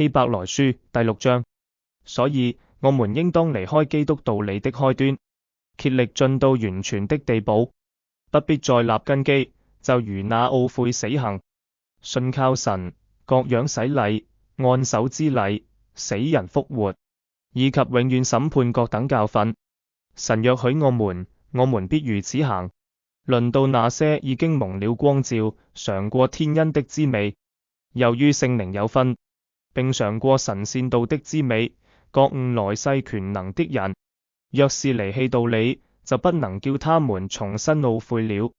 希伯來書第6章。所以，我們應當離開基督道理的開端，竭力進到完全的地步，不必再立根基，就如那懊悔死行，信靠神，各樣洗禮，按手之禮，死人復活，以及永遠審判各等教訓。神若許我們必如此行。論到那些已經蒙了光照、嘗過天恩的滋味，又於聖靈有分，並嘗過神善道的滋味，覺悟來世權能的人，若是離棄道理，就不能叫他們重新懊悔了，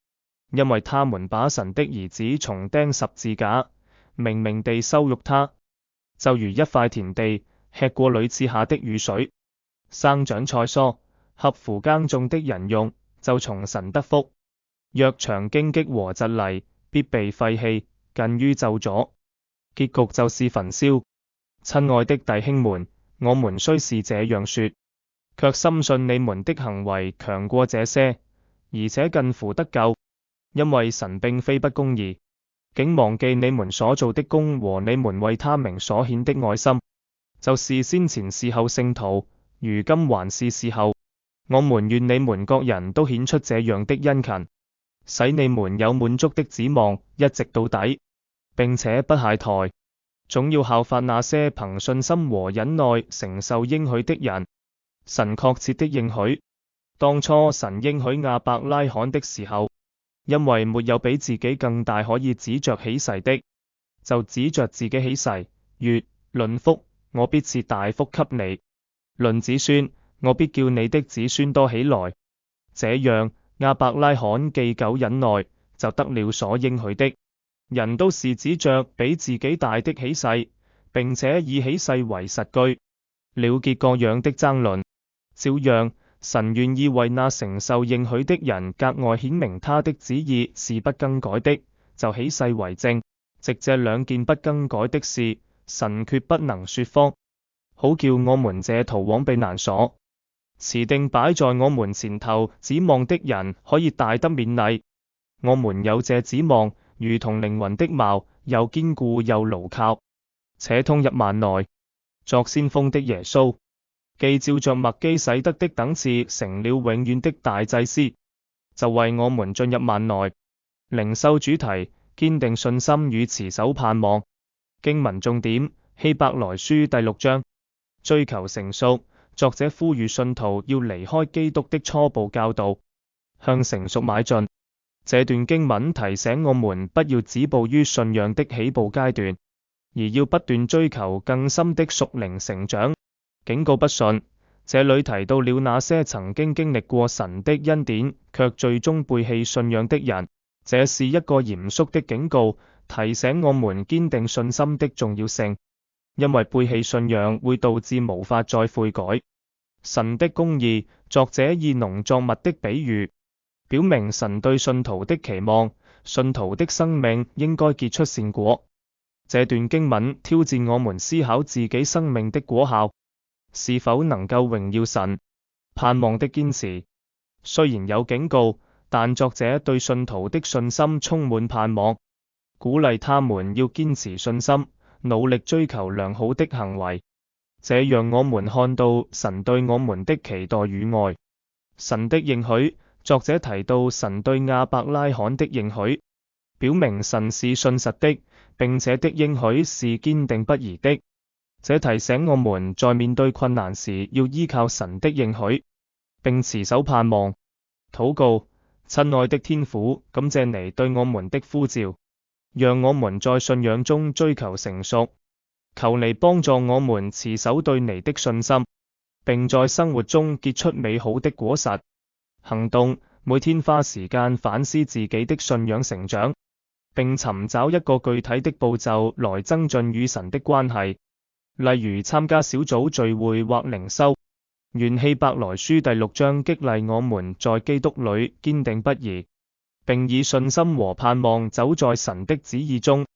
因為他們把神的兒子重釘十字架，明明地羞辱他，就如一塊田地，吃過屢次下的雨水，生長菜蔬，合乎耕種的人用，就從神得福。若長荊棘和蒺藜，必被廢棄，近於咒詛，結局就是焚燒。親愛的弟兄們，我們雖是這樣說，卻深信你們的行為強過這些，而且近乎得救，因為神並非不公義，竟忘記你們所做的工和你們為他名所顯的愛心，就是先前伺候聖徒，如今還是伺候。我們願你們各人都顯出這樣的殷勤，使你們有滿足的指望，一直到底，並且不懈怠，總要效法那些憑信心和忍耐承受應許的人。神確切的應許，當初神應許亞伯拉罕的時候，因為沒有比自己更大可以指着起誓的，就指着自己起誓，曰：論福，我必賜大福給你；論子孫，我必叫你的子孫多起來。這樣，亞伯拉罕既久忍耐，就得了所應許的。人都是指着比自己大的起誓，並且以起誓為實據，了結各樣的爭論。照樣，神願意為那承受應許的人格外顯明他的旨意是不更改的，就起誓為證。藉這兩件不更改的事，神決不能說謊，好叫我們這逃往避難所，持定擺在我們前頭指望的人可以大得勉勵。我們有這指望，如同靈魂的錨，又堅固又牢靠，且通入幔內。作先鋒的耶穌，既照着麥基洗德的等次成了永遠的大祭司，就為我們進入幔內，靈修主題，堅定信心與持守盼望。經文重點，希伯來書第6章，追求成熟。作者呼籲信徒要離開基督的初步教導，向成熟邁進。這段經文提醒我們不要止步於信仰的起步階段，而要不斷追求更深的屬靈成長。警告不信，這裡提到了那些曾經經歷過神的恩典，卻最終背棄信仰的人。這是一個嚴肅的警告，提醒我們堅定信心的重要性。因為背棄信仰會導致無法再悔改。神的公義，作者以農作物的比喻，表明神對信徒的期望，信徒的生命應該結出善果。這段經文挑戰我們思考自己生命的果效，是否能夠榮耀神。盼望的堅持，雖然有警告，但作者對信徒的信心充滿盼望，鼓勵他們要堅持信心，努力追求良好的行為。這讓我們看到神對我們的期待與愛。神的應許，作者提到神對亞伯拉罕的應許，表明神是信實的，並且的應許是堅定不移的。這提醒我們在面對困難時要依靠神的應許，並持守盼望。禱告，親愛的天父，感謝你對我們的呼召，讓我們在信仰中追求成熟。求你幫助我們持守對你的信心，並在生活中結出美好的果實。行動，每天花時間反思自己的信仰成長，並尋找一個具體的步驟來增進與神的關係，例如參加小組聚會或靈修。願希伯來書第6章激勵我們在基督裏堅定不移，並以信心和盼望走在神的旨意中。